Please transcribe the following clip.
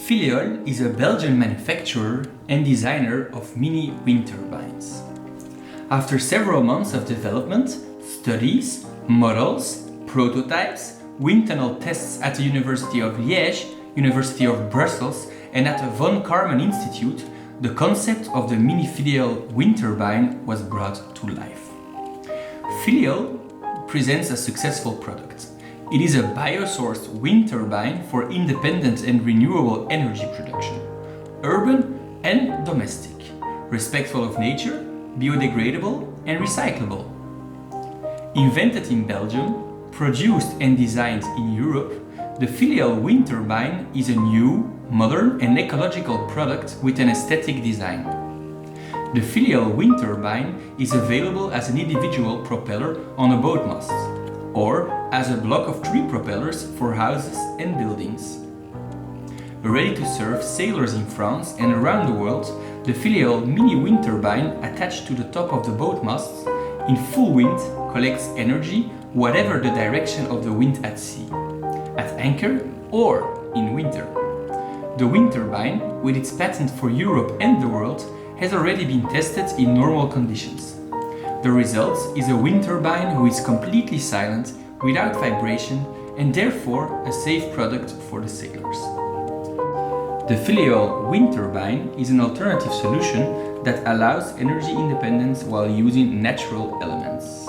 Phileole is a Belgian manufacturer and designer of mini wind turbines. After several months of development, studies, models, prototypes, wind tunnel tests at the University of Liège, University of Brussels and at the Von Karman Institute, the concept of the mini Phileole wind turbine was brought to life. Phileole presents a successful product. It is a biosourced wind turbine for independent and renewable energy production, urban and domestic, respectful of nature, biodegradable and recyclable. Invented in Belgium, produced and designed in Europe, the Phileole wind turbine is a new, modern and ecological product with an aesthetic design. The Phileole wind turbine is available as an individual propeller on a boat mast, or as a block of 3 propellers for houses and buildings. Ready to serve sailors in France and around the world, the Phileole mini wind turbine attached to the top of the boat masts in full wind collects energy whatever the direction of the wind at sea, at anchor or in winter. The wind turbine, with its patent for Europe and the world, has already been tested in normal conditions. The result is a wind turbine who is completely silent, without vibration, and therefore a safe product for the sailors. The Phileole wind turbine is an alternative solution that allows energy independence while using natural elements.